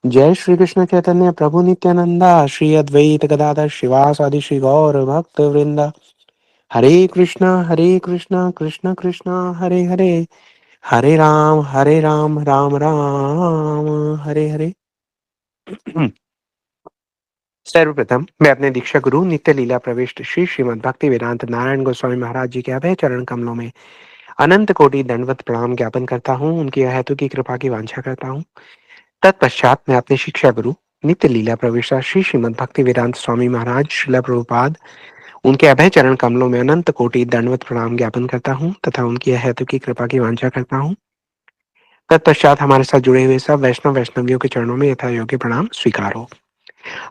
जय श्री कृष्ण चैतन्य प्रभु नित्यानंदा श्री अद्वैत गदाधर शिवासादि श्री गौर भक्त वृंदा। हरे कृष्णा कृष्ण कृष्णा हरे हरे, हरे राम राम राम हरे हरे। सर्वप्रथम मैं अपने दीक्षा गुरु नित्य लीला प्रविष्ट श्री श्रीमद् भक्ति वेदांत नारायण गोस्वामी महाराज जी के अभय चरण कमलों में अनंत कोटि दंडवत प्रणाम ज्ञापन करता हूँ। उनकी अहेतु की कृपा की वांछा करता हूँ। तत्पश्चात मैं अपने शिक्षा गुरु नित्य लीला प्रविष्टा श्री श्रीमद् भक्ति वेदांत स्वामी महाराज श्रील प्रभुपाद उनके अभय चरण कमलों में अनंत कोटि दंडवत प्रणाम ज्ञापन करता हूँ तथा उनकी अहेतु की कृपा की वांछा करता हूँ। तत्पश्चात हमारे साथ जुड़े हुए सब वैष्णवियों के चरणों में यथा योग्य प्रणाम स्वीकार हो।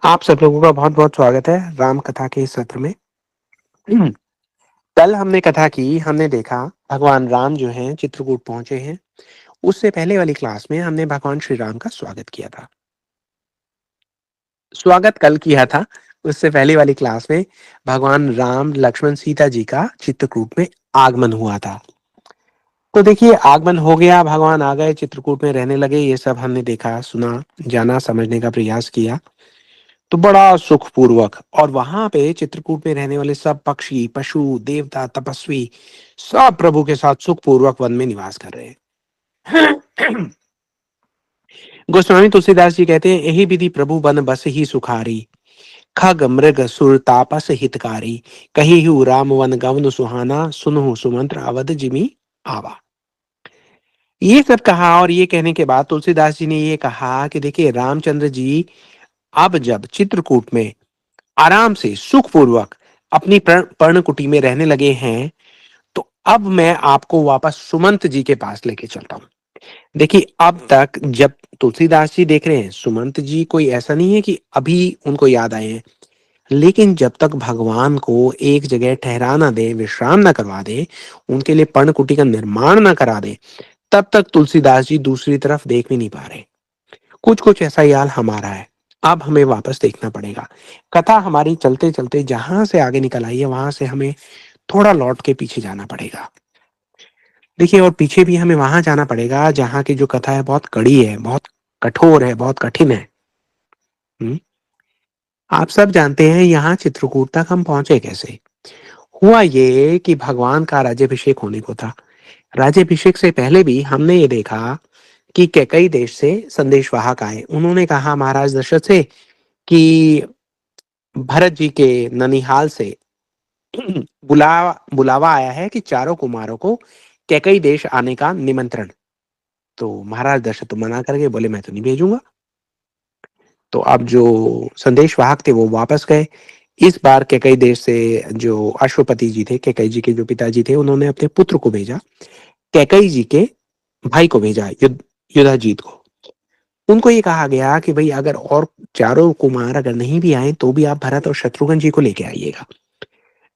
आप सब लोगों का बहुत बहुत स्वागत है राम कथा के इस सत्र में। कल हमने कथा की, हमने देखा भगवान राम जो हैं चित्रकूट पहुंचे हैं। उससे पहले वाली क्लास में हमने भगवान श्री राम का स्वागत किया था। स्वागत कल किया था, उससे पहले वाली क्लास में भगवान राम लक्ष्मण सीता जी का चित्रकूट में आगमन हुआ था। तो देखिए आगमन हो गया, भगवान आ गए, चित्रकूट में रहने लगे। ये सब हमने देखा, सुना, जाना, समझने का प्रयास किया। तो बड़ा सुखपूर्वक, और वहां पे चित्रकूट में रहने वाले सब पक्षी, पशु, देवता, तपस्वी सब प्रभु के साथ सुखपूर्वक वन में निवास कर रहे हैं। गोस्वामी तुलसीदास जी कहते हैं, यही विधि प्रभु बन बस ही सुखारी, खग मृग सुर तापस हितकारी, कही हूँ राम वन गवन सुहाना, सुनहु सुमंत्र अवध जिमी आवा। ये सब कहा, और ये कहने के बाद तुलसीदास जी ने ये कहा कि देखिए रामचंद्र जी अब जब चित्रकूट में आराम से सुखपूर्वक अपनी पर्णकुटी में रहने लगे हैं, तो अब मैं आपको वापस सुमंत जी के पास लेके चलता हूँ। देखिए अब तक जब तुलसीदास जी देख रहे हैं, सुमंत जी कोई ऐसा नहीं है कि अभी उनको याद आए हैं, लेकिन जब तक भगवान को एक जगह ठहरा ना दे, विश्राम ना करवा दे, उनके लिए पर्णकुटी का निर्माण ना करा दे, तब तक तुलसीदास जी दूसरी तरफ देख भी नहीं पा रहे। कुछ कुछ ऐसा ही हाल हमारा है। अब हमें वापस देखना पड़ेगा। कथा हमारी चलते चलते जहां से आगे निकल आई है, वहां से हमें थोड़ा लौट के पीछे जाना पड़ेगा। देखिए, और पीछे भी हमें वहां जाना पड़ेगा जहाँ की जो कथा है बहुत कड़ी है, बहुत कठोर है, बहुत कठिन है। हम्म? आप सब जानते हैं यहाँ चित्रकूट तक हम पहुंचे कैसे। हुआ ये कि भगवान का राज्याभिषेक होने को था। राज्याभिषेक से पहले भी हमने ये देखा कि कैकई देश से संदेशवाहक आए। उन्होंने कहा महाराज दशरथ से कि भरत जी के ननिहाल से बुलावा आया है कि चारों कुमारों को कैकई देश आने का निमंत्रण। तो महाराज दशरथ तो मना करके बोले मैं तो नहीं भेजूंगा। तो अब जो संदेशवाहक थे वो वापस गए। इस बार कैकई देश से जो अश्वपति जी थे, कैकई जी के जो पिताजी थे, उन्होंने अपने पुत्र को भेजा, कैकई जी के भाई को भेजा, युधाजीत को। उनको ये कहा गया कि भाई अगर और चारों कुमार अगर नहीं भी आए तो भी आप भरत और शत्रुघ्न जी को लेके आइएगा।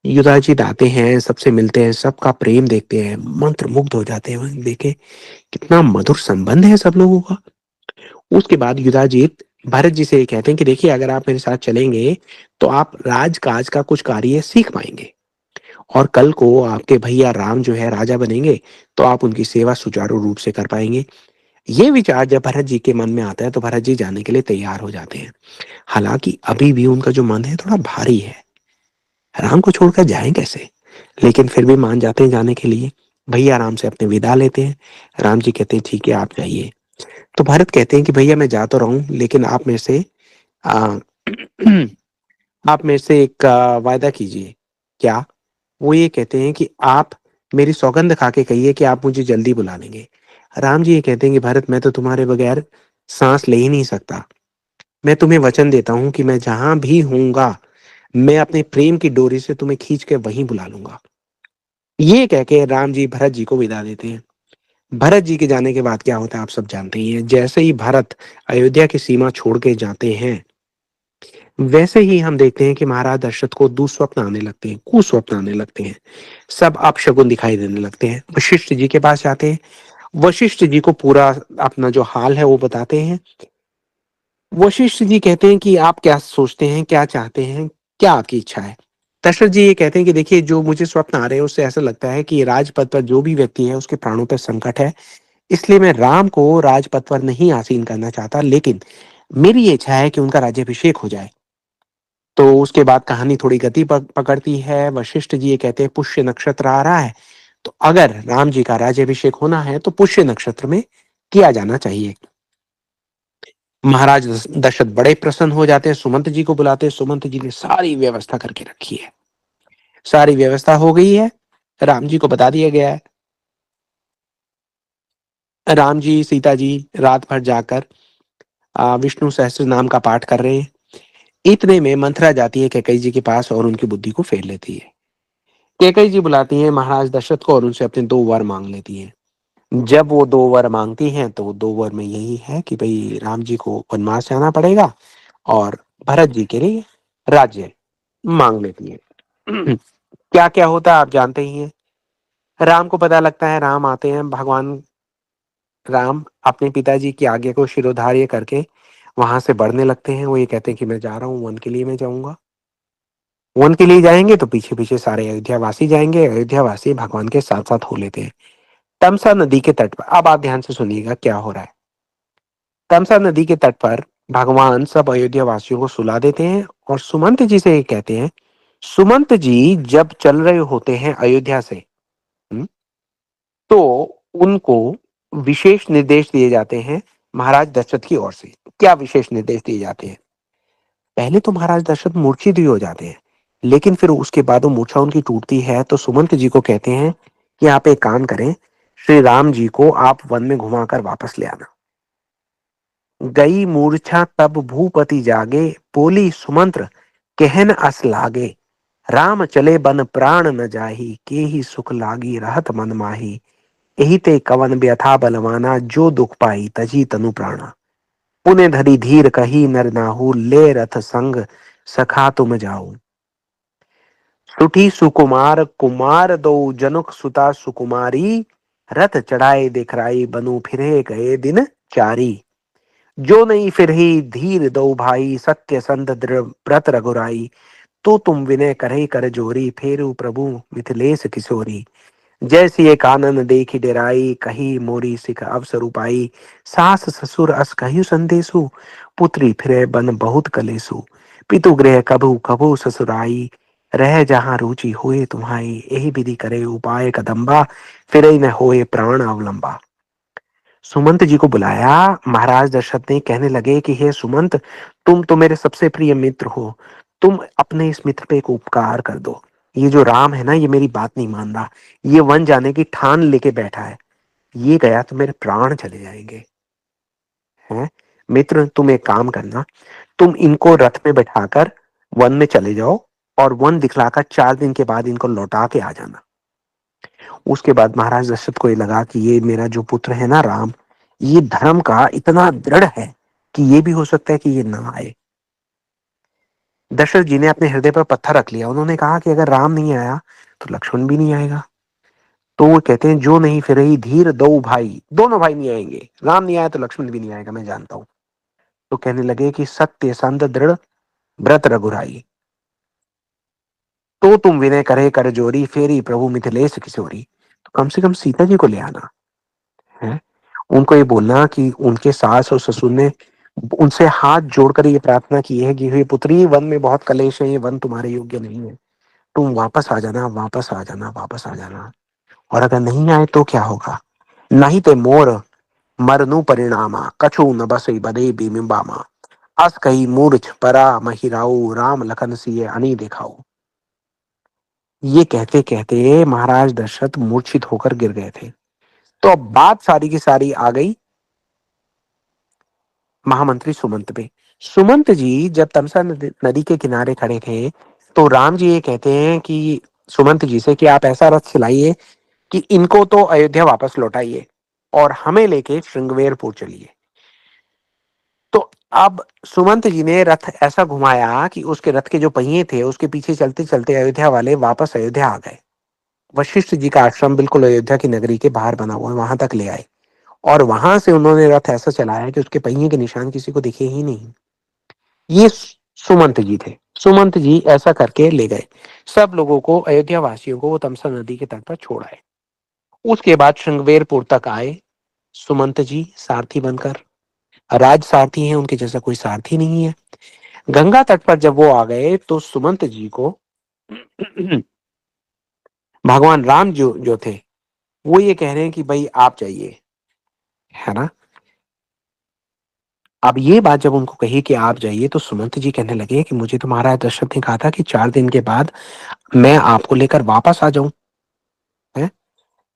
युधाजीत आते हैं, सबसे मिलते हैं, सबका प्रेम देखते हैं, मंत्र मुग्ध हो जाते हैं। वहीं देखे कितना मधुर संबंध है सब लोगों का। उसके बाद युधाजीत भरत जी से ये कहते हैं कि देखिए अगर आप मेरे साथ चलेंगे तो आप राजकाज का कुछ कार्य सीख पाएंगे, और कल को आपके भैया राम जो है राजा बनेंगे तो आप उनकी सेवा सुचारू रूप से कर पाएंगे। ये विचार जब भरत जी के मन में आता है तो भरत जी जाने के लिए तैयार हो जाते हैं। हालांकि अभी भी उनका जो मन है थोड़ा भारी है, राम को छोड़कर जाएं कैसे, लेकिन फिर भी मान जाते हैं जाने के लिए। भैया राम से अपने विदा लेते हैं। राम जी कहते हैं ठीक है आप जाइए। तो भरत कहते हैं कि भैया मैं जा तो रहा हूं, लेकिन आप मेरे से आ, आप मेरे से एक वायदा कीजिए। क्या? वो ये कहते हैं कि आप मेरी सौगंध खा के कहिए कि आप मुझे जल्दी बुला लेंगे। राम जी ये कहते हैं कि भरत मैं तो तुम्हारे बगैर सांस ले ही नहीं सकता। मैं तुम्हें वचन देता हूं कि मैं जहां भी हूंगा, मैं अपने प्रेम की डोरी से तुम्हें खींच के वहीं बुला लूंगा। ये कह के राम जी भरत जी को विदा देते हैं। भरत जी के जाने के बाद क्या होता है आप सब जानते ही हैं। जैसे ही भरत अयोध्या की सीमा छोड़ के जाते हैं, वैसे ही हम देखते हैं कि महाराज दशरथ को दुस्वप्न आने लगते हैं, कुस्वप्न आने लगते हैं, सब अपशगुन दिखाई देने लगते हैं। वशिष्ठ जी के पास जाते हैं। वशिष्ठ जी को पूरा अपना जो हाल है वो बताते हैं। वशिष्ठ जी कहते हैं कि आप क्या सोचते हैं, क्या चाहते हैं, क्या आपकी इच्छा है। दशरथ जी ये कहते हैं कि देखिए जो मुझे स्वप्न आ रहे हैं उससे ऐसा लगता है कि राजपद पर जो भी व्यक्ति है उसके प्राणों पर संकट है, इसलिए मैं राम को राजपद पर नहीं आसीन करना चाहता, लेकिन मेरी इच्छा है कि उनका राज्याभिषेक हो जाए। तो उसके बाद कहानी थोड़ी गति पकड़ती है। वशिष्ठ जी ये कहते हैं पुष्य नक्षत्र आ रहा है, तो अगर राम जी का राज्याभिषेक होना है तो पुष्य नक्षत्र में किया जाना चाहिए। महाराज दशरथ बड़े प्रसन्न हो जाते हैं, सुमंत जी को बुलाते हैं। सुमंत जी ने सारी व्यवस्था करके रखी है, सारी व्यवस्था हो गई है, राम जी को बता दिया गया है। राम जी सीता जी रात भर जाकर विष्णु सहस्त्र नाम का पाठ कर रहे हैं। इतने में मंथरा जाती है कैकई जी के पास और उनकी बुद्धि को फेर लेती है। कैकई जी बुलाती हैं महाराज दशरथ को और उनसे अपने 2 वर मांग लेती हैं। जब वो 2 वर मांगती हैं तो वो 2 वर में यही है कि भाई राम जी को वनवास जाना पड़ेगा और भरत जी के लिए राज्य मांग लेती है। क्या क्या होता है आप जानते ही हैं। राम को पता लगता है, राम आते हैं, भगवान राम अपने पिताजी की आज्ञा को शिरोधार्य करके वहां से बढ़ने लगते हैं। वो ये कहते हैं कि मैं जा रहा हूँ वन के लिए, मैं जाऊंगा। वन के लिए जाएंगे तो पीछे पीछे सारे अयोध्या वासी जाएंगे, अयोध्या वासी भगवान के साथ साथ हो लेते हैं। तमसा नदी के तट पर, अब आप ध्यान से सुनिएगा क्या हो रहा है। तमसा नदी के तट पर भगवान सब अयोध्या वासियों को सुला देते हैं और सुमंत जी से ये कहते हैं। सुमंत जी जब चल रहे होते हैं अयोध्या से, हम्म, तो उनको विशेष निर्देश दिए जाते हैं महाराज दशरथ की ओर से। क्या विशेष निर्देश दिए जाते हैं? पहले तो महाराज दशरथ मूर्छित ही हो जाते हैं, लेकिन फिर उसके बाद वो मूर्छा उनकी टूटती है तो सुमंत जी को कहते हैं कि आप एक काम करें, श्री राम जी को आप वन में घुमाकर वापस ले आना। गई मूर्छा तब भूपति जागे, बोली सुमंत्र कहन अस लागे। राम चले बन प्राण न जाही, के ही सुख लागी रहत मन माही। एहि ते कवन व्यथा बलवाना, जो दुख पाई तजी तनु प्राणा। पुण्य धरी धीर कही नर नाहु, ले रथ संग सखा तुम जाऊ। सुठी सुकुमार कुमार दो, जनुक सुता सुकुमारी। रथ चढ़ाए दिखराई, बनु फिरे गए दिन चारी। जो नहीं फिर ही धीर दो भाई, सत्य संत दृढ़ व्रत रघुराई। तो तुम विनय करे कर जोरी, फेरु प्रभु मिथिलेश किशोरी। जैसी एक आनंद देखी डेराई, कही मोरी सिख अवसर उपाई। सास ससुर अस कहियु संदेशु, पुत्री फिरे बन बहुत कलेसु। पितु गृह कभु कभु ससुराई, रह जहाँ रुचि होए तुम्हारी। यही विधि करे उपाय कदम्बा, फिर न होए प्राण अवलंबा। सुमंत जी को बुलाया। महाराज दशरथ ने कहने लगे कि हे सुमंत, तुम तो मेरे सबसे प्रिय मित्र हो, तुम अपने इस मित्र पे एक उपकार कर दो। ये जो राम है ना, ये मेरी बात नहीं मान रहा, ये वन जाने की ठान लेके बैठा है। ये गया तो मेरे प्राण चले जाएंगे। हैं? मित्र तुम एक काम करना, तुम इनको रथ में बैठाकर वन में चले जाओ और वन दिखलाकर 4 दिन के बाद इनको लौटा के आ जाना। उसके बाद महाराज दशरथ को ये लगा कि ये मेरा जो पुत्र है ना राम, ये धर्म का इतना दृढ़ है कि ये भी हो सकता है कि ये ना आए। दशरथ जी ने अपने हृदय पर पत्थर रख लिया। उन्होंने कहा कि अगर राम नहीं आया तो लक्ष्मण भी नहीं आएगा। तो वो कहते हैं जो नहीं फिर ही धीर दो भाई, दोनों भाई नहीं आएंगे। राम नहीं आया तो लक्ष्मण भी नहीं आएगा, मैं जानता हूं। तो कहने लगे कि सत्य संत दृढ़ व्रत रघुराई, तो तुम विनय करे कर जोरी, फेरी प्रभु मिथिलेश किशोरी। तो कम से कम सीता जी को ले आना है। उनको ये बोलना कि उनके सास और ससुर ने उनसे हाथ जोड़कर ये प्रार्थना की है कि हे पुत्री, वन में बहुत कलेश है, ये वन तुम्हारे योग्य नहीं है, तुम वापस आ जाना, वापस आ जाना, वापस आ जाना। और अगर नहीं आए तो क्या होगा? नहीं ते मोर मरनु परिणामा, कछु न बसई बदे बिंबामा। अस कही मूर्छ परा महिराऊ, राम लखन सिए अनी दिखाऊ। ये कहते कहते महाराज दशरथ मूर्छित होकर गिर गए थे। तो अब बात सारी की सारी आ गई महामंत्री सुमंत पे। सुमंत जी जब तमसा नदी के किनारे खड़े थे तो राम जी ये कहते हैं कि सुमंत जी से कि आप ऐसा रथ चलाइए कि इनको तो अयोध्या वापस लौटाइए और हमें लेके श्रृंगवेरपुर चलिए। तो अब सुमंत जी ने रथ ऐसा घुमाया कि उसके रथ के जो पहिए थे उसके पीछे चलते चलते अयोध्या वाले वापस अयोध्या आ गए। वशिष्ठ जी का आश्रम बिल्कुल अयोध्या की नगरी के बाहर बना हुआ है, वहां तक ले आए और वहां से उन्होंने रथ ऐसा चलाया कि उसके पहिए के निशान किसी को दिखे ही नहीं। ये सुमंत जी थे। सुमंत जी ऐसा करके ले गए, सब लोगों को, अयोध्या वासियों को वो तमसा नदी के तट पर छोड़ आए। उसके बाद श्रृंगवेरपुर तक आए सुमंत जी सारथी बनकर। राज सारथी हैं, उनके जैसा कोई सारथी नहीं है। गंगा तट पर जब वो आ गए तो सुमंत जी को भगवान राम जो थे, वो ये कह रहे हैं कि भाई आप जाइए, है ना। अब ये बात जब उनको कही कि आप जाइए, तो सुमंत जी कहने लगे कि मुझे तो महाराज दशरथ ने कहा था कि 4 दिन के बाद मैं आपको लेकर वापस आ जाऊं, है।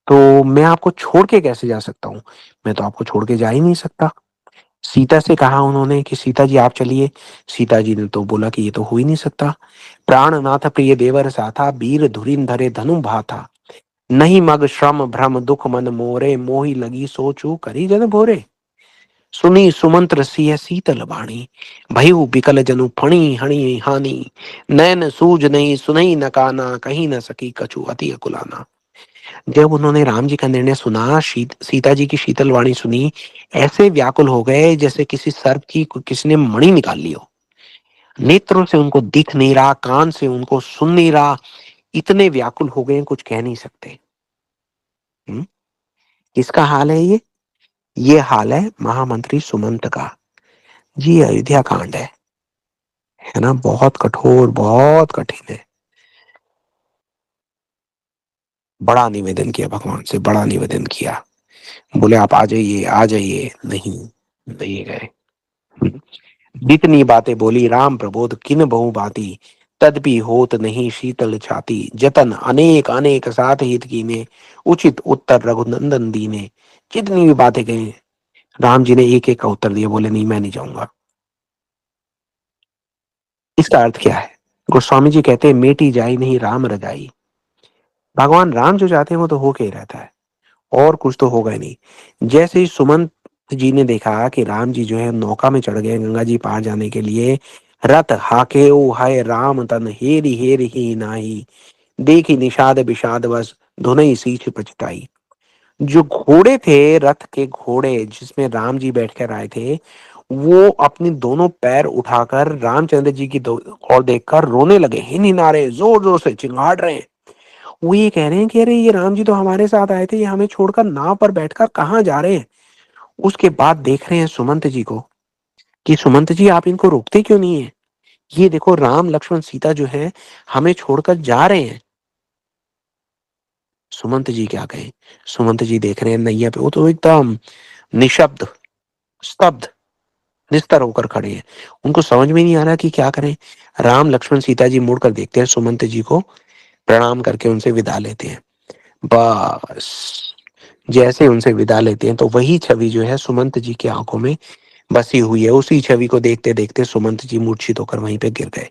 तो मैं आपको छोड़ के कैसे जा सकता हूँ? मैं तो आपको छोड़ के जा ही नहीं सकता। सीता से कहा उन्होंने कि सीता जी आप चलिए। सीता जी ने तो बोला कि ये तो हो ही नहीं सकता। प्राणनाथ प्रिय देवर साथा, वीर धुरिंधरे धनु भाथा, नहीं मग श्रम भ्रम दुख मन मोरे, मोही लगी सोचू करी जन भोरे। सुनी सुमंत्र सिय शीतल वाणी, भयउ बिकल जनु फणी हणि हानि, नैन सूझ नहीं सुनई न काना, कहीं न सकी कछु अति अकुलाना। जब उन्होंने राम जी का निर्णय सुना, सीता जी की शीतल वाणी सुनी, ऐसे व्याकुल हो गए जैसे किसी सर्प की किसी ने मणि निकाल ली हो। नेत्रों से उनको दिख नहीं रहा, कान से उनको सुन नहीं रहा, इतने व्याकुल हो गए कुछ कह नहीं सकते। हम्म? किसका हाल है ये हाल है महामंत्री सुमंत का। जी अयोध्या कांड है ना, बहुत कठोर, बहुत कठिन है। बड़ा निवेदन किया भगवान से, बड़ा निवेदन किया। बोले आप आ जाइए, आ जाइए, नहीं, नहीं गए। जितनी बातें बोली राम प्रबोध किन बहु बाती, तदपि होत नहीं शीतल छाती, जतन अनेक अनेक साथ हित कीने, उचित उत्तर रघुनंदन दीने। जितनी भी बातें कही राम जी ने एक एक का उत्तर दिया, बोले नहीं मैं नहीं जाऊंगा। इसका अर्थ क्या है? गोस्वामी जी कहते हैं मेटी जाई नहीं राम रजाई। भगवान राम जो चाहते हैं वो तो होके ही रहता है, और कुछ तो होगा ही नहीं। जैसे ही सुमंत जी ने देखा कि राम जी जो है नौका में चढ़ गए गंगा जी पार जाने के लिए, रथ हाके ओ हाय राम तन हेरी ही नाही, देखी निषाद विषाद बस धुनई सीछ पछताई। जो घोड़े थे, रथ के घोड़े जिसमें राम जी बैठ कर आए थे, वो अपने दोनों पैर उठाकर रामचंद्र जी की ओर देखकर रोने लगे, हिन हिनारे जोर जोर से चिंगाड़ रहे हैं। वो ये कह रहे हैं कि अरे ये राम जी तो हमारे साथ आए थे, ये हमें छोड़कर नाव पर बैठकर कहाँ जा रहे हैं। उसके बाद देख रहे हैं सुमंत जी को कि सुमंत जी आप इनको रोकते क्यों नहीं है? ये देखो राम लक्ष्मण सीता जो है हमें छोड़कर जा रहे हैं। सुमंत जी क्या कहें? सुमंत जी देख रहे हैं नैया पे, वो तो एकदम निशब्द, स्तब्ध, निस्तर होकर खड़े हैं। उनको समझ में नहीं आ रहा कि क्या करें। राम लक्ष्मण सीता जी मुड़कर देखते हैं सुमंत जी को, प्रणाम करके उनसे विदा लेते हैं। बस जैसे उनसे विदा लेते हैं तो वही छवि जो है सुमंत जी की आंखों में बसी हुई है। उसी छवि को देखते देखते सुमंत जी मूर्छित होकर वहीं पे गिर गए।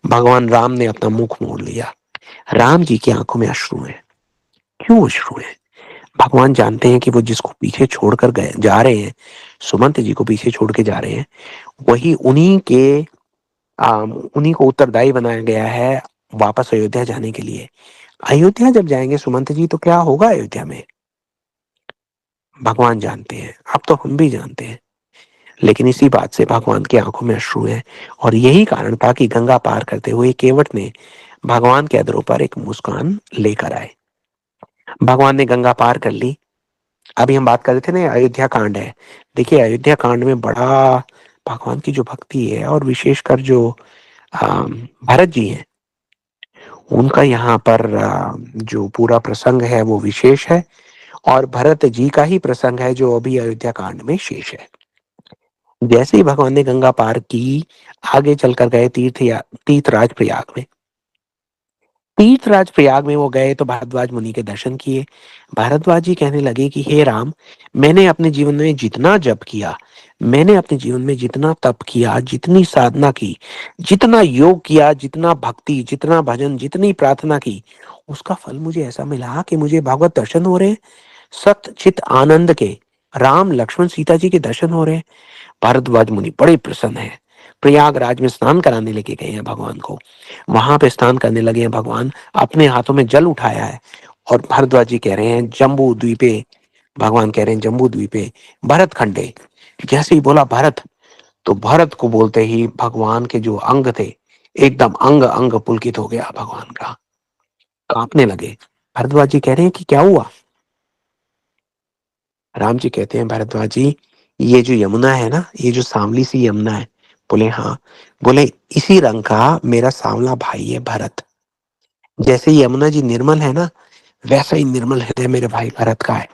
भगवान राम ने अपना मुख मोड़ लिया। राम जी की आंखों में अश्रु है। क्यों अश्रु है? भगवान जानते हैं कि वो जिसको पीछे छोड़कर गए जा रहे हैं, सुमंत जी को पीछे छोड़ के जा रहे हैं, वही उन्हीं को उत्तरदायी बनाया गया है वापस अयोध्या जाने के लिए। अयोध्या जब जाएंगे सुमंत जी तो क्या होगा अयोध्या में, भगवान जानते हैं, अब तो हम भी जानते हैं। लेकिन इसी बात से भगवान की आंखों में अश्रु है। और यही कारण था कि गंगा पार करते हुए केवट ने भगवान के अधरों पर एक मुस्कान लेकर आए। भगवान ने गंगा पार कर ली। अभी हम बात कर रहे थे ना अयोध्या कांड है। देखिए अयोध्या कांड में बड़ा भगवान की जो भक्ति है, और विशेषकर जो भरत जी हैं, उनका यहाँ पर जो पूरा प्रसंग है वो विशेष है। और भरत जी का ही प्रसंग है जो अभी अयोध्या कांड में शेष है। जैसे ही भगवान ने गंगा पार की, आगे चलकर गए तीर्थराज प्रयाग में। तीर्थराज प्रयाग में वो गए तो भारद्वाज मुनि के दर्शन किए। भारद्वाज जी कहने लगे कि हे राम, मैंने अपने जीवन में जितना जप किया, मैंने अपने जीवन में जितना तप किया, जितनी साधना की, जितना योग किया, जितना भक्ति, जितना भजन, जितनी प्रार्थना की, उसका फल मुझे ऐसा मिला कि मुझे भगवत दर्शन हो रहे हैं, सत चित आनंद के। राम लक्ष्मण सीता जी के दर्शन हो रहे हैं। भारद्वाज मुनि बड़े प्रसन्न है। प्रयागराज में स्नान कराने लेके गए हैं भगवान को। वहां पे स्नान करने लगे हैं भगवान, अपने हाथों में जल उठाया है। और भारद्वाज जी कह रहे हैं जम्बू द्वीपे, भगवान कह रहे हैं जम्बू द्वीपे भरत खंडे। जैसे ही बोला भरत, तो भरत को बोलते ही भगवान के जो अंग थे, एकदम अंग अंग पुलकित हो गया भगवान का, कांपने लगे। भरद्वाज जी कह रहे हैं कि क्या हुआ? राम जी कहते हैं भारद्वाज जी ये जो यमुना है ना, ये जो सांवली सी यमुना है। बोले हाँ। बोले इसी रंग का मेरा सांवला भाई है भरत। जैसे यमुना जी निर्मल है ना, वैसा ही निर्मल हृदय मेरे भाई भरत का है।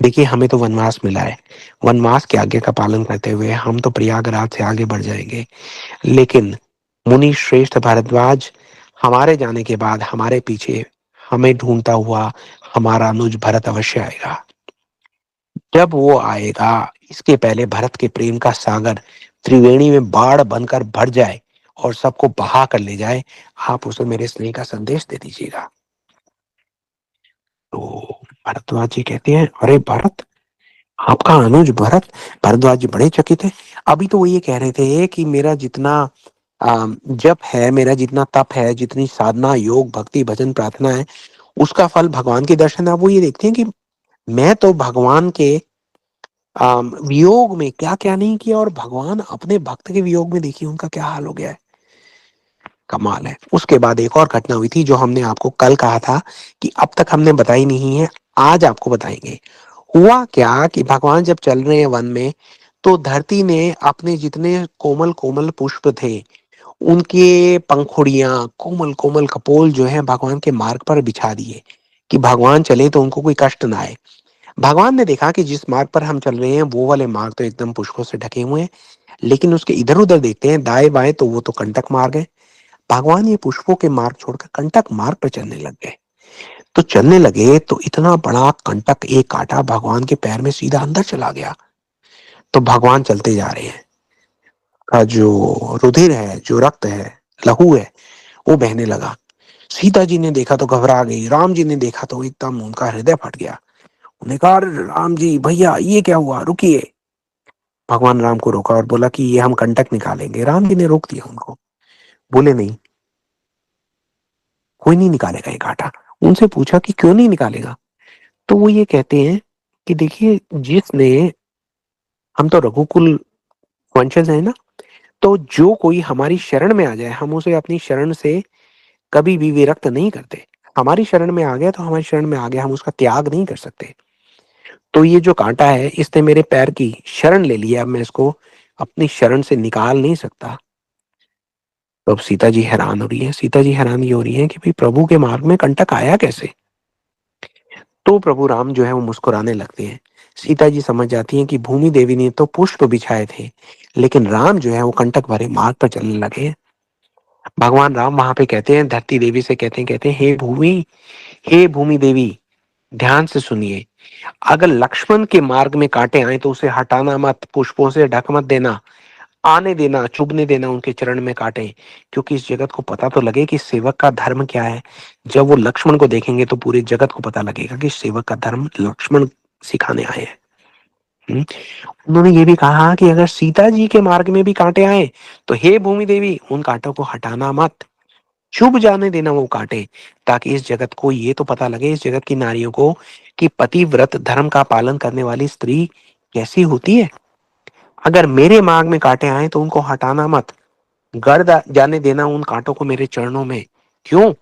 देखिए हमें तो वनवास मिला है, वनवास की आज्ञा का पालन करते हुए हम तो प्रयागराज से आगे बढ़ जाएंगे, लेकिन मुनि श्रेष्ठ भारद्वाज हमारे जाने के बाद हमारे पीछे हमें ढूंढता हुआ हमारा अनुज भरत अवश्य आएगा। जब वो आएगा, इसके पहले भरत के प्रेम का सागर त्रिवेणी में बाढ़ बनकर भर जाए और सबको बहा कर ले जाए, आप उसे मेरे स्नेह का संदेश दे दीजिएगा। तो भरद्वाज जी कहते हैं, अरे भरत, आपका अनुज भरत। भरद्वाज जी बड़े चकित थे। अभी तो वो ये कह रहे थे कि मेरा जितना जप है, मेरा जितना तप है, जितनी साधना योग भक्ति भजन प्रार्थना है, उसका फल भगवान के दर्शन है। अब वो ये देखते हैं कि मैं तो भगवान के वियोग में क्या क्या नहीं किया, और भगवान अपने भक्त के वियोग में देखिए उनका क्या हाल हो गया है। कमाल है। उसके बाद एक और घटना हुई थी जो हमने आपको कल कहा था कि अब तक हमने बताई नहीं है, आज आपको बताएंगे। हुआ क्या कि भगवान जब चल रहे हैं वन में, तो धरती ने अपने जितने कोमल कोमल पुष्प थे, उनके पंखुड़ियां, कोमल कोमल कपोल जो है भगवान के मार्ग पर बिछा दिए कि भगवान चले तो उनको कोई कष्ट ना आए। भगवान ने देखा कि जिस मार्ग पर हम चल रहे हैं वो वाले मार्ग तो एकदम पुष्पों से ढके हुए हैं, लेकिन उसके इधर उधर देखते हैं दाएं बाएं तो वो तो कंटक मार्ग है। भगवान ये पुष्पों के मार्ग छोड़कर कंटक मार्ग पर चलने लग गए। तो चलने लगे तो इतना बड़ा कंटक, एक कांटा भगवान के पैर में सीधा अंदर चला गया। तो भगवान चलते जा रहे हैं, का जो रुधिर है, जो रक्त है, लहू है, वो बहने लगा। सीता जी ने देखा तो घबरा गई, राम जी ने देखा तो एकदम उनका हृदय फट गया। उन्होंने कहा, "अरे राम जी भैया, ये क्या हुआ, रुकिए।" भगवान राम को रोका और बोला कि ये हम कंटक निकालेंगे। राम जी ने रोक दिया उनको। बोले नहीं, कोई नहीं निकालेगा ये कांटा। उनसे पूछा कि क्यों नहीं निकालेगा। तो वो ये कहते हैं कि देखिए, जिसने, हम तो रघुकुल वंशज है ना, तो जो कोई हमारी शरण में आ जाए हम उसे अपनी शरण से कभी भी विरक्त नहीं करते। हमारी शरण में आ गया तो हमारी शरण में आ गया, हम उसका त्याग नहीं कर सकते। तो ये जो कांटा है इसने मेरे पैर की शरण ले लिया, अब मैं इसको अपनी शरण से निकाल नहीं सकता। तो अब सीता जी हैरान हो रही है। सीता जी हैरान ये हो रही है कि भाई प्रभु के मार्ग में कंटक आया कैसे। तो प्रभु राम जो है वो मुस्कुराने लगते हैं। सीता जी समझ जाती हैं कि भूमि देवी ने तो पुष्प बिछाए थे, लेकिन राम जो है वो कंटक भरे मार्ग पर चलने लगे। भगवान राम वहां पे कहते हैं, धरती देवी से कहते हैं, हे भूमि देवी, ध्यान से सुनिए। अगर लक्ष्मण के मार्ग में कांटे आए तो उसे हटाना मत, पुष्पों से ढक मत देना, आने देना, चुभने देना उनके चरण में कांटे, क्योंकि इस जगत को पता तो लगे कि सेवक का धर्म क्या है। जब वो लक्ष्मण को देखेंगे तो पूरे जगत को पता लगेगा कि सेवक का धर्म लक्ष्मण सिखाने आए हैं। हम्म। उन्होंने ये भी कहा कि अगर सीता जी के मार्ग में भी कांटे आए तो हे भूमि देवी, उन कांटों को हटाना मत, चुभ जाने देना वो कांटे, ताकि इस जगत को ये तो पता लगे, इस जगत की नारियों को, कि पतिव्रत धर्म का पालन करने वाली स्त्री कैसी होती है। अगर मेरे मार्ग में कांटे आए तो उनको हटाना मत, गड़ जाने देना उन कांटों को मेरे चरणों में। क्यों?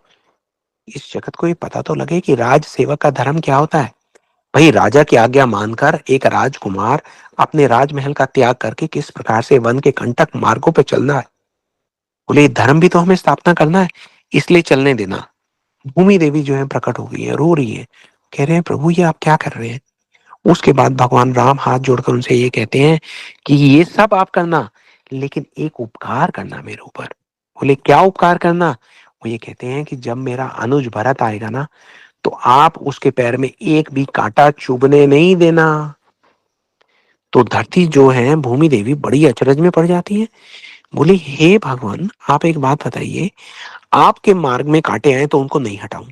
इस जगत को ये पता तो लगे कि राज सेवक का धर्म क्या होता है। भाई राजा की आज्ञा मानकर एक राजकुमार अपने राजमहल का त्याग करके किस प्रकार से वन के कंटक मार्गों पर चलना है। बोले धर्म भी तो हमें स्थापना करना है, इसलिए चलने देना। भूमि देवी जो है प्रकट हो गई है, रो रही है, कह रहे हैं प्रभु ये आप क्या कर रहे हैं। उसके बाद भगवान राम हाथ जोड़कर उनसे ये कहते हैं कि ये सब आप करना, लेकिन एक उपकार करना मेरे ऊपर। बोले क्या उपकार करना। वो ये कहते हैं कि जब मेरा अनुज भरत आएगा ना, तो आप उसके पैर में एक भी कांटा चुभने नहीं देना। तो धरती जो है भूमि देवी बड़ी अचरज में पड़ जाती है। बोली हे भगवान, आप एक बात बताइए, आपके मार्ग में कांटे आए तो उनको नहीं हटाऊं,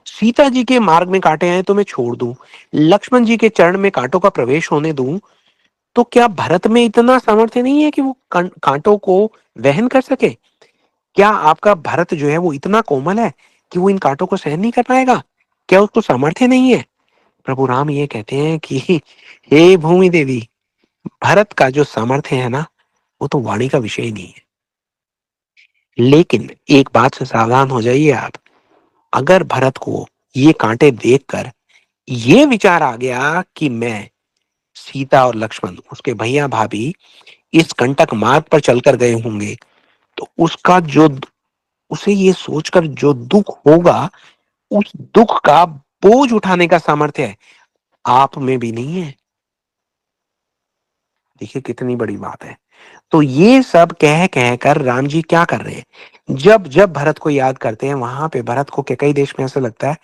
सीता जी के मार्ग में कांटे आए तो मैं छोड़ दूं, लक्ष्मण जी के चरण में कांटों का प्रवेश होने दूं, तो क्या भरत में इतना सामर्थ्य नहीं है कि वो कांटों को वहन कर सके। क्या आपका भरत जो है वो इतना कोमल है कि वो इन कांटों को सहन नहीं कर पाएगा। क्या उसको सामर्थ्य नहीं है। प्रभु राम ये कहते हैं कि हे भूमि देवी, भरत का जो सामर्थ्य है ना, वो तो वाणी का विषय ही नहीं है। लेकिन एक बात से सावधान हो जाइए आप, अगर भरत को ये कांटे देखकर ये विचार आ गया कि मैं सीता और लक्ष्मण, उसके भैया भाभी इस कंटक मार्ग पर चलकर गए होंगे, तो उसका जो उसे ये सोचकर जो दुख होगा, उस दुख का बोझ उठाने का सामर्थ्य आप में भी नहीं है। देखिए कितनी बड़ी बात है। तो ये सब कह कह कर राम जी क्या कर रहे हैं, जब जब भरत को याद करते हैं, वहां पे भरत को कैकई देश में ऐसा लगता है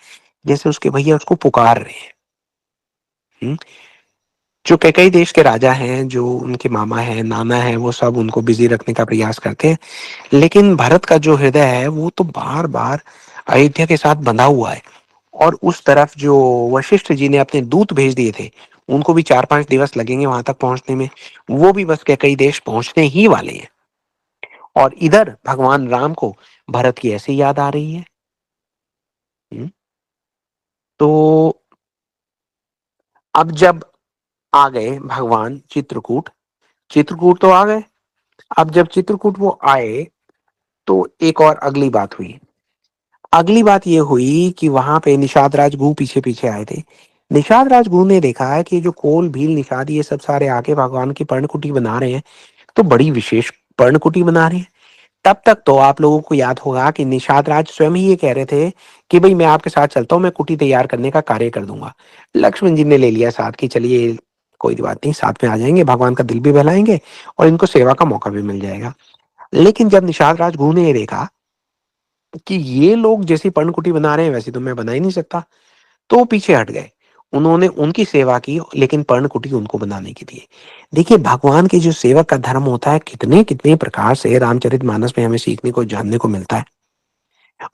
जैसे उसके भैया उसको पुकार रहे हैं। हम्म? जो कैकई देश के राजा हैं, जो उनके मामा हैं, नाना हैं, वो सब उनको बिजी रखने का प्रयास करते हैं, लेकिन भरत का जो हृदय है वो तो बार बार अयोध्या के साथ बंधा हुआ है। और उस तरफ जो वशिष्ठ जी ने अपने दूत भेज दिए थे, उनको भी 4-5 दिवस लगेंगे वहां तक पहुंचने में, वो भी बस कैकई देश पहुंचने ही वाले हैं। और इधर भगवान राम को भरत की ऐसी याद आ रही है। हम्म? तो अब जब आ गए भगवान चित्रकूट, चित्रकूट तो आ गए। अब जब चित्रकूट वो आए, तो एक और अगली बात हुई। अगली बात ये हुई कि वहां पे निषाद राजगुह पीछे पीछे आए थे। निषाद राजगुह ने देखा है कि जो कोल भील निषाद ये सब सारे आके भगवान की पर्णकुटी बना रहे हैं, तो बड़ी विशेष पर्णकुटी बना रहे हैं। तब तक तो आप लोगों को याद होगा कि निषाद राज स्वयं ही ये कह रहे थे कि भाई मैं आपके साथ चलता हूँ, मैं कुटी तैयार करने का कार्य कर दूंगा। लक्ष्मण जी ने ले लिया साथ कि चलिए कोई बात नहीं, साथ में आ जाएंगे, भगवान का दिल भी बहलाएंगे और इनको सेवा का मौका भी मिल जाएगा। लेकिन जब निषाद राजगुह ने ये देखा कि ये लोग जैसी पर्णकुटी बना रहे हैं वैसी तो मैं बना ही नहीं सकता, तो वो पीछे हट गए। उन्होंने उनकी सेवा की, लेकिन पर्णकुटी उनको बनाने की दी। देखिए भगवान के जो सेवक का धर्म होता है, कितने कितने प्रकार से रामचरितमानस में हमें सीखने को जानने को मिलता है।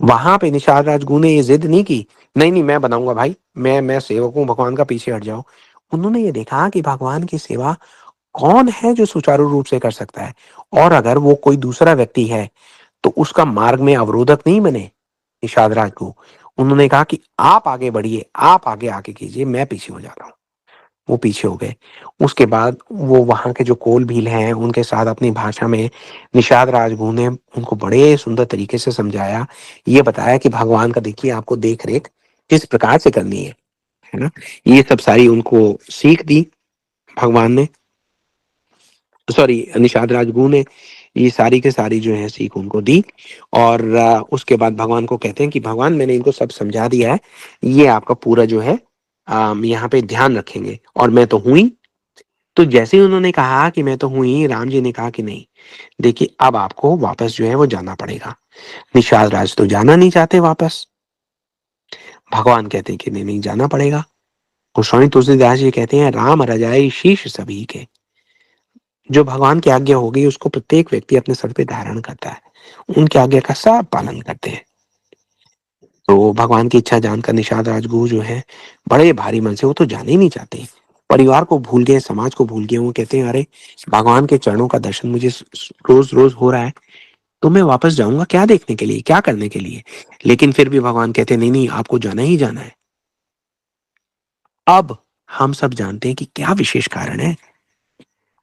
वहां पे निषाद राजगुरु ने ये जिद नहीं की, नहीं नहीं मैं बनाऊंगा भाई, मैं सेवक हूँ भगवान का, पीछे हट जाओ। उन्होंने ये देखा कि भगवान की सेवा कौन है जो सुचारू रूप से कर सकता है, और अगर वो कोई दूसरा व्यक्ति है तो उसका मार्ग में अवरोधक नहीं बने। निषाद राज को उन्होंने कहा कि आप आगे बढ़िए, आप आगे आगे कीजिए, मैं पीछे हो जाता हूँ। वो पीछे हो गए। उसके बाद वो वहां के जो कोल भील हैं उनके साथ अपनी भाषा में निषाद राजगुरु ने उनको बड़े सुंदर तरीके से समझाया, ये बताया कि भगवान का देखिए आपको देख रेख किस प्रकार से करनी है ना। ये सब सारी उनको सीख दी भगवान ने, सॉरी निषाद राजगुरु ने ये सारी के सारी जो है सीख उनको दी। और उसके बाद भगवान को कहते हैं कि भगवान मैंने इनको सब समझा दिया है, ये आपका पूरा जो है यहाँ पे ध्यान रखेंगे, और मैं तो हुई। तो जैसे ही उन्होंने कहा कि मैं तो हुई, राम जी ने कहा कि नहीं, देखिए अब आपको वापस जो है वो जाना पड़ेगा। निषाद राज तो जाना नहीं चाहते वापस। भगवान कहते हैं कि नहीं नहीं जाना पड़ेगा। गोस्वामी तुलसीदास जी कहते हैं राम रजाई शीश सभी के। जो भगवान की आज्ञा होगी उसको प्रत्येक व्यक्ति अपने सर पे धारण करता है, उनकी आज्ञा का सब पालन करते हैं। तो भगवान की इच्छा जानकर निषाद राजगुरु जो है बड़े भारी मन से, वो तो जाने ही नहीं चाहते, परिवार को भूल गए, समाज को भूल गए। वो कहते हैं अरे भगवान के चरणों का दर्शन मुझे रोज रोज हो रहा है, तो मैं वापस जाऊंगा क्या देखने के लिए, क्या करने के लिए। लेकिन फिर भी भगवान कहते हैं नहीं नहीं आपको जाना ही जाना है। अब हम सब जानते हैं कि क्या विशेष कारण है,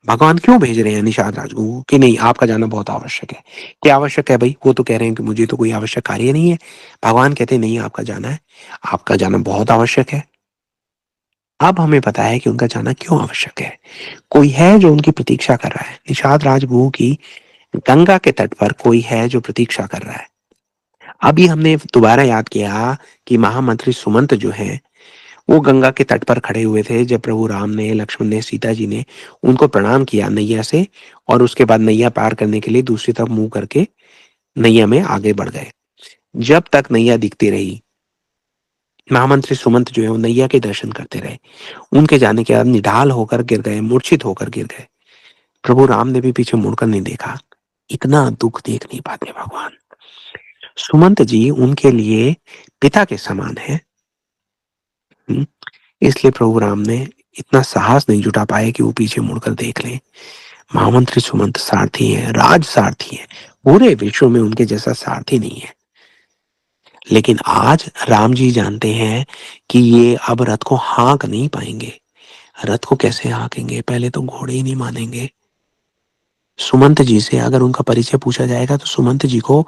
भगवान क्यों भेज रहे हैं निषाद राजगुरु को कि नहीं आपका जाना बहुत आवश्यक है। क्या आवश्यक है भाई, वो तो कह रहे हैं कि मुझे तो कोई आवश्यक कार्य नहीं है। भगवान कहते हैं नहीं आपका जाना है, आपका जाना बहुत आवश्यक है। अब हमें पता है कि उनका जाना क्यों आवश्यक है। कोई है जो उनकी प्रतीक्षा कर रहा है, निषाद राजगुरु की गंगा के तट पर कोई है जो प्रतीक्षा कर रहा है। अभी हमने दोबारा याद किया कि महामंत्री सुमंत जो है वो गंगा के तट पर खड़े हुए थे जब प्रभु राम ने, लक्ष्मण ने, सीता जी ने उनको प्रणाम किया नैया से, और उसके बाद नैया पार करने के लिए दूसरी तरफ मुंह करके नैया में आगे बढ़ गए। जब तक नैया दिखती रही, महामंत्री सुमंत जो है वो नैया के दर्शन करते रहे। उनके जाने के बाद निढाल होकर गिर गए, मूर्छित होकर गिर गए। प्रभु राम ने भी पीछे मुड़कर नहीं देखा, इतना दुख देख नहीं पाते भगवान। सुमंत जी उनके लिए पिता के समान है। हम्म, इसलिए प्रभु राम ने इतना साहस नहीं जुटा पाए कि वो पीछे मुड़कर देख लें। महामंत्री सुमंत सारथी है, राज सारथी है, पूरे विश्व में उनके जैसा सारथी नहीं है। लेकिन आज राम जी जानते हैं कि ये अब रथ को हाँक नहीं पाएंगे। रथ को कैसे हाँकेंगे, पहले तो घोड़े ही नहीं मानेंगे। सुमंत जी से अगर उनका परिचय पूछा जाएगा तो सुमंत जी को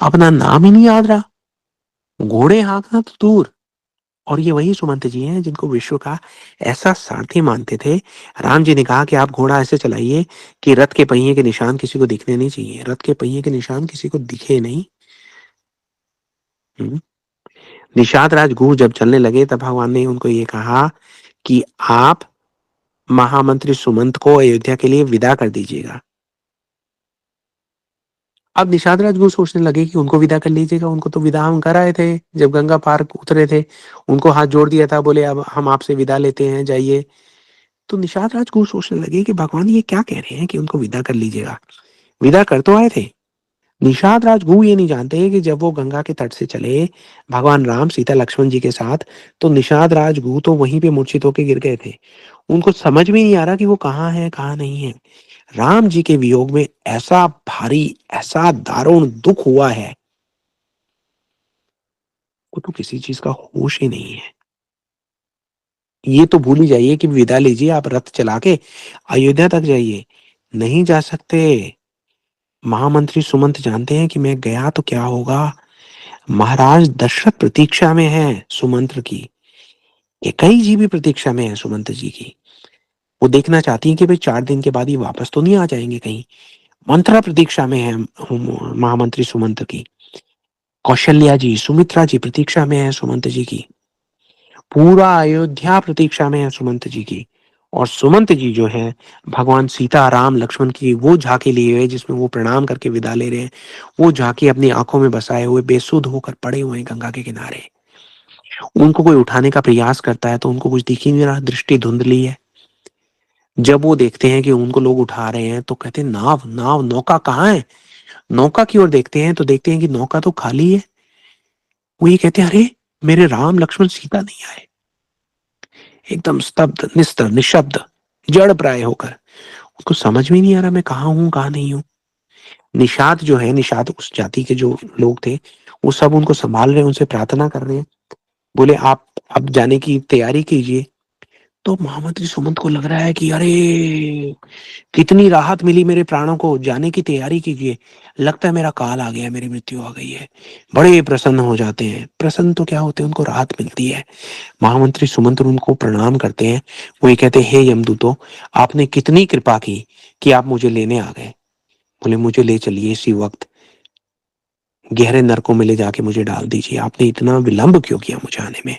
अपना नाम ही नहीं याद रहा, घोड़े हाँकना तो दूर, और ये वही सुमंत जी हैं जिनको विश्व का ऐसा सारथी मानते थे। राम जी ने कहा कि आप घोड़ा ऐसे चलाइए कि रथ के पहिए के निशान किसी को दिखने नहीं चाहिए। रथ के पहिए के निशान किसी को दिखे नहीं। हम्म। निषाद राजगुरु जब चलने लगे तब भगवान ने उनको ये कहा कि आप महामंत्री सुमंत को अयोध्या के लिए विदा कर दीजिएगा। अब निषाद राजगुरु सोचने लगे कि उनको विदा कर लीजिएगा, उनको तो विदा हम कर आए थे जब गंगा पार उतरे थे। उनको हाथ जोड़ दिया था, बोले अब हम आपसे विदा लेते हैं, जाइए। तो निषाद राजगुरु सोचने लगे कि भगवान ये क्या कह रहे हैं कि उनको विदा कर लीजिएगा। विदा कर तो आए थे। निषाद राजगुरु ये नहीं जानते कि जब वो गंगा के तट से चले भगवान राम सीता लक्ष्मण जी के साथ, तो निषाद राजगुरु तो वहीं पे मूर्छित होकर गिर गए थे। उनको समझ में नहीं आ रहा कि वो कहाँ है कहाँ नहीं है। राम जी के वियोग में ऐसा भारी, ऐसा दारुण दुख हुआ है, वो तो किसी चीज का होश ही नहीं है। ये तो भूल ही जाइए कि विदा लीजिए, आप रथ चला के अयोध्या तक जाइए, नहीं जा सकते। महामंत्री सुमंत जानते हैं कि मैं गया तो क्या होगा। महाराज दशरथ प्रतीक्षा में है सुमंत्र की, ये कई जी भी प्रतीक्षा में है सुमंत जी की। वो देखना चाहती हैं कि भाई 4 दिन के बाद ये वापस तो नहीं आ जाएंगे कहीं। मंत्रा प्रतीक्षा में है महामंत्री सुमंत की। कौशल्या जी, सुमित्रा जी प्रतीक्षा में है सुमंत जी की। पूरा अयोध्या प्रतीक्षा में है सुमंत जी की। और सुमंत जी जो है भगवान सीता राम लक्ष्मण की वो झांकी लिए हुए जिसमें वो प्रणाम करके विदा ले रहे हैं। वो झांकी अपनी आंखों में बसाए हुए बेसुध होकर पड़े हुए हैं गंगा के किनारे। उनको कोई उठाने का प्रयास करता है तो उनको कुछ दिख ही नहीं रहा, दृष्टि धुंधली है। जब वो देखते हैं कि उनको लोग उठा रहे हैं तो कहते हैं नाव नाव नौका कहाँ है। नौका की ओर देखते हैं तो देखते हैं कि नौका तो खाली है। वो ये कहते हैं अरे मेरे राम लक्ष्मण सीता नहीं आए। एकदम स्तब्ध, निस्तर, निशब्द, जड़ प्राय होकर उनको समझ में नहीं आ रहा मैं कहाँ हूँ कहाँ नहीं हूँ। निषाद जो है, निषाद उस जाति के जो लोग थे वो सब उनको संभाल रहे हैं, उनसे प्रार्थना कर रहे हैं। बोले आप अब जाने की तैयारी कीजिए। तो महामंत्री सुमंत को लग रहा है कि अरे कितनी राहत मिली मेरे प्राणों को, जाने की तैयारी कीजिए। लगता है मेरा काल आ गया, मेरी मृत्यु आ गई है। बड़े प्रसन्न हो जाते हैं। प्रसन्न तो क्या होते हैं, उनको राहत मिलती है। महामंत्री सुमंत उनको प्रणाम करते हैं। वो ये कहते हैं हे यमदूतो, आपने कितनी कृपा की कि आप मुझे लेने आ गए। बोले मुझे ले चलिए इसी वक्त, गहरे नरकों में ले जाके मुझे डाल दीजिए। आपने इतना विलंब क्यों किया मुझे आने में।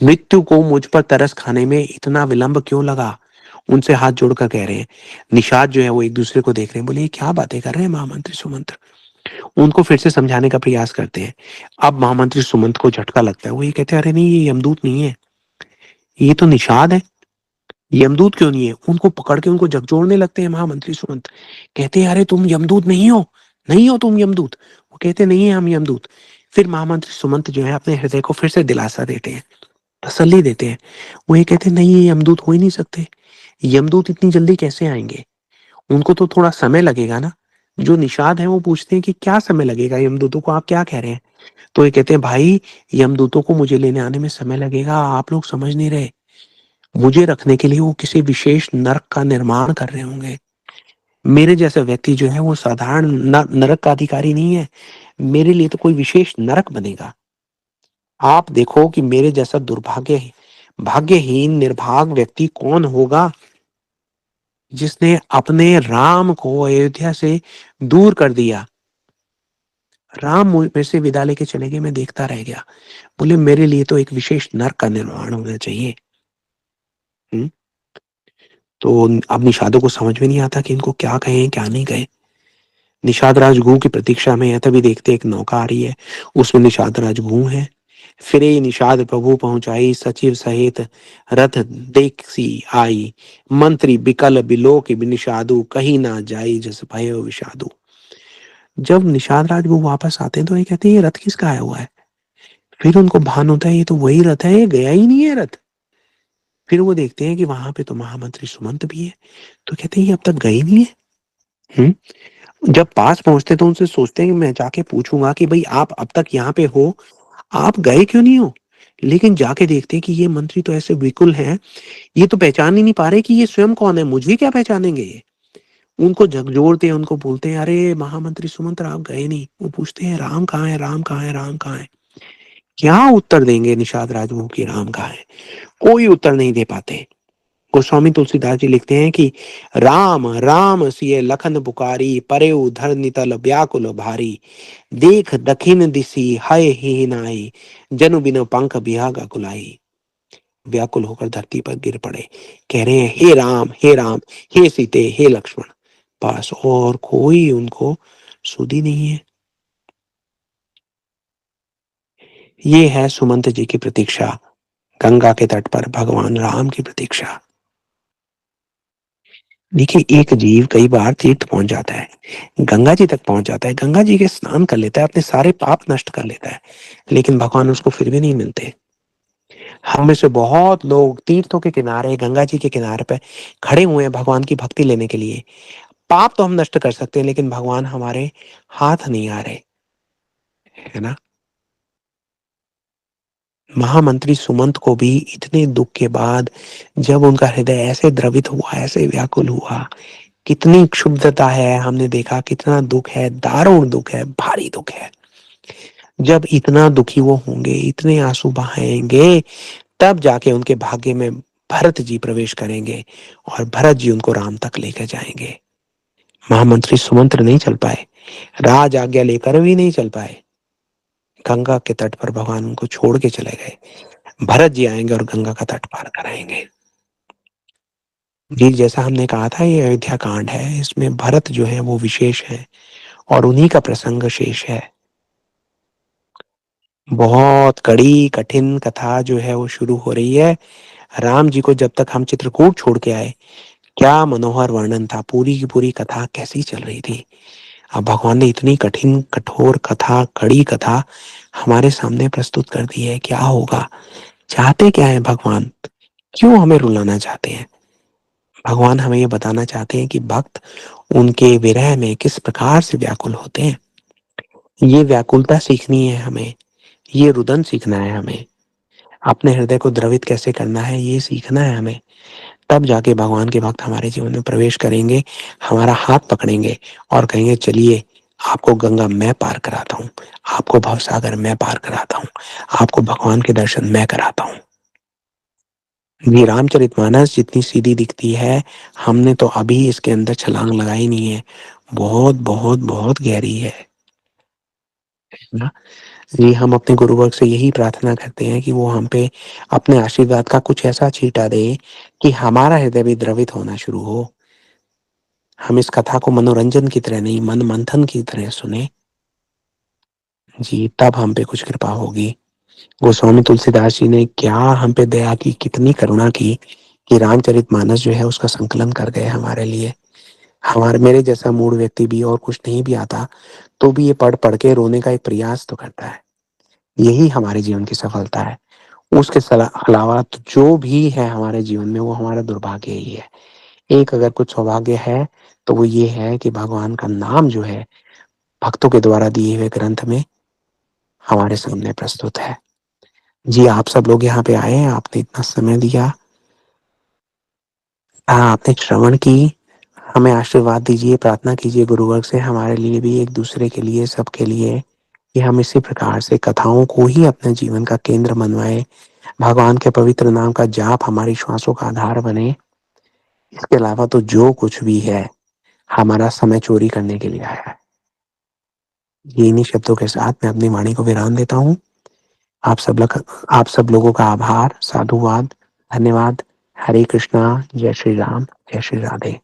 मृत्यु को मुझ पर तरस खाने में इतना विलंब क्यों लगा। उनसे हाथ जोड़कर कह रहे हैं। निषाद जो है वो एक दूसरे को देख रहे हैं, बोले ये क्या बातें कर रहे हैं महामंत्री सुमंत। उनको फिर से समझाने का प्रयास करते हैं। अब महामंत्री सुमंत को झटका लगता है। वो ये कहते हैं अरे नहीं ये यमदूत नहीं है, ये तो निषाद है। यमदूत क्यों नहीं है। उनको पकड़ के उनको झकझोरने लगते हैं महामंत्री सुमंत। कहते हैं अरे तुम यमदूत नहीं हो, नहीं हो तुम यमदूत। वो कहते नहीं है हम यमदूत। फिर महामंत्री सुमंत जो है अपने हृदय को फिर से दिलासा देते हैं, तसल्ली देते हैं। वो ये कहते हैं नहीं ये यमदूत हो ही नहीं सकते। यमदूत इतनी जल्दी कैसे आएंगे, उनको तो थोड़ा समय लगेगा ना। जो निषाद है वो पूछते हैं कि क्या समय लगेगा यमदूतों को, आप क्या कह रहे हैं। तो ये कहते हैं भाई यमदूतों को मुझे लेने आने में समय लगेगा, आप लोग समझ नहीं रहे। मुझे रखने के लिए वो किसी विशेष नरक का निर्माण कर रहे होंगे। मेरे जैसा व्यक्ति जो है वो साधारण नरक का अधिकारी नहीं है, मेरे लिए तो कोई विशेष नरक बनेगा। आप देखो कि मेरे जैसा भाग्यहीन निर्भाग व्यक्ति कौन होगा जिसने अपने राम को अयोध्या से दूर कर दिया। राम मेरे से विदा लेके चले गए, मैं देखता रह गया। बोले मेरे लिए तो एक विशेष नरक का निर्माण होना चाहिए। हम्म। तो अब निषादों को समझ में नहीं आता कि इनको क्या कहें क्या नहीं कहें। निषाद राजगुरु की प्रतीक्षा में है, तभी देखते एक नौका आ रही है, उसमें निषाद राजगुरु है। फिरे निषाद प्रभु पहुंचाई, सचिव सहित रथ देख सी आई। मंत्री बिकल बिलोक निषादु, कहीं ना जाई जस भयो विषादु। जब निषाद राजगुरु वापस आते हैं तो ये कहते हैं ये रथ किसका आया हुआ है। फिर उनको भान होता है ये तो वही रथ है, ये गया ही नहीं है रथ। फिर वो देखते हैं कि वहां पे तो महामंत्री सुमंत भी है। तो कहते हैं ये अब तक गई नहीं है। जब पास पहुंचते तो उनसे सोचते हैं कि मैं जाके पूछूंगा कि भाई आप अब तक यहाँ पे हो, आप गए क्यों नहीं हो। लेकिन जाके देखते हैं कि ये मंत्री तो ऐसे विकुल हैं, ये तो पहचान ही नहीं पा रहे कि ये स्वयं कौन है, मुझे क्या पहचानेंगे ये। उनको झकझोरते हैं, उनको बोलते हैं अरे महामंत्री सुमंत आप गए नहीं। वो पूछते हैं राम कहाँ है, राम कहाँ है, राम कहाँ है। क्या उत्तर देंगे निषाद राजमुखी राम कहाँ है? कोई उत्तर नहीं दे पाते। गोस्वामी तुलसीदास जी लिखते हैं कि राम राम सिय लखन पुकारी परेउ धरनी तल व्याकुल भारी देख दखिन दिसी हय ही नाई जनु बिन पंख बिहागा कुलाई। व्याकुल होकर धरती पर गिर पड़े, कह रहे हैं हे राम, हे सीते, हे लक्ष्मण। बस और कोई उनको सुधी नहीं है। ये है सुमंत जी की प्रतीक्षा, गंगा के तट पर भगवान राम की प्रतीक्षा। देखिए एक जीव कई बार तीर्थ पहुंच जाता है, गंगा जी तक पहुंच जाता है, गंगा जी के स्नान कर लेता है, अपने सारे पाप नष्ट कर लेता है, लेकिन भगवान उसको फिर भी नहीं मिलते। हम में से बहुत लोग तीर्थों के किनारे, गंगा जी के किनारे पे खड़े हुए हैं भगवान की भक्ति लेने के लिए। पाप तो हम नष्ट कर सकते हैं, लेकिन भगवान हमारे हाथ नहीं आ रहे, है ना। महामंत्री सुमंत को भी इतने दुख के बाद जब उनका हृदय ऐसे द्रवित हुआ, ऐसे व्याकुल हुआ, कितनी क्षुब्धता है, हमने देखा कितना दुख है, दारुण दुख है, भारी दुख है। जब इतना दुखी वो होंगे, इतने आंसू बहाएंगे, तब जाके उनके भाग्य में भरत जी प्रवेश करेंगे और भरत जी उनको राम तक लेकर जाएंगे। महामंत्री सुमंत्र नहीं चल पाए, राज आज्ञा लेकर भी नहीं चल पाए। गंगा के तट पर भगवान उनको छोड़ के चले गए। भरत जी आएंगे और गंगा का तट पार कराएंगे। जी जैसा हमने कहा था, ये अयोध्या कांड है, इसमें भरत जो है वो विशेष है और उन्हीं का प्रसंग शेष है। बहुत कड़ी कठिन कथा जो है वो शुरू हो रही है। राम जी को जब तक हम चित्रकूट छोड़ के आए, क्या मनोहर वर्णन था, पूरी की पूरी कथा कैसी चल रही थी। अब भगवान ने इतनी कठिन कठोर कथा, कड़ी कथा हमारे सामने प्रस्तुत कर दी है। क्या होगा, चाहते क्या है भगवान, क्यों हमें रुलाना चाहते हैं? भगवान हमें ये बताना चाहते हैं कि भक्त उनके विरह में किस प्रकार से व्याकुल होते हैं। ये व्याकुलता सीखनी है हमें, ये रुदन सीखना है हमें, अपने हृदय को द्रवित कैसे करना है ये सीखना है हमें। तब जाके भगवान के भक्त हमारे जीवन में प्रवेश करेंगे, हमारा हाथ पकड़ेंगे और कहेंगे चलिए आपको गंगा मैं पार कराता हूँ, आपको भवसागर मैं पार कराता हूँ, आपको भगवान के दर्शन मैं कराता हूँ। ये रामचरितमानस जितनी सीधी दिखती है, हमने तो अभी इसके अंदर छलांग लगाई नहीं है, बहुत बहुत बहुत गहरी है ना। जी हम अपने गुरुवर्ग से यही प्रार्थना करते हैं कि वो हम पे अपने आशीर्वाद का कुछ ऐसा छींटा दे कि हमारा हृदय भी द्रवित होना शुरू हो। हम इस कथा को मनोरंजन की तरह नहीं, मन मंथन की तरह सुने। जी तब हम पे कुछ कृपा होगी। गोस्वामी तुलसीदास जी ने क्या हम पे दया की, कितनी करुणा की कि रामचरितमानस जो है उसका संकलन कर गए हमारे लिए। हमारे मेरे जैसा मूढ़ व्यक्ति भी और कुछ नहीं भी आता तो भी ये पढ़ पढ़ के रोने का एक प्रयास तो करता है। यही हमारे जीवन की सफलता है। उसके अलावा तो जो भी है हमारे जीवन में वो हमारा दुर्भाग्य ही है। एक अगर कुछ सौभाग्य है तो वो ये है कि भगवान का नाम जो है भक्तों के द्वारा दिए हुए ग्रंथ में हमारे सामने प्रस्तुत है। जी आप सब लोग यहाँ पे आए हैं, आपने इतना समय दिया, आपने श्रवण की, हमें आशीर्वाद दीजिए, प्रार्थना कीजिए गुरुवर्ग से हमारे लिए भी, एक दूसरे के लिए, सबके लिए, कि हम इसी प्रकार से कथाओं को ही अपने जीवन का केंद्र मनवाए। भगवान के पवित्र नाम का जाप हमारी श्वासों का आधार बने। इसके अलावा तो जो कुछ भी है हमारा समय चोरी करने के लिए आया है। ये इन्हीं शब्दों के साथ मैं अपनी वाणी को विराम देता हूँ। आप सब लोग, आप सब लोगों का आभार, साधुवाद, धन्यवाद। हरे कृष्णा, जय श्री राम, जय श्री राधे।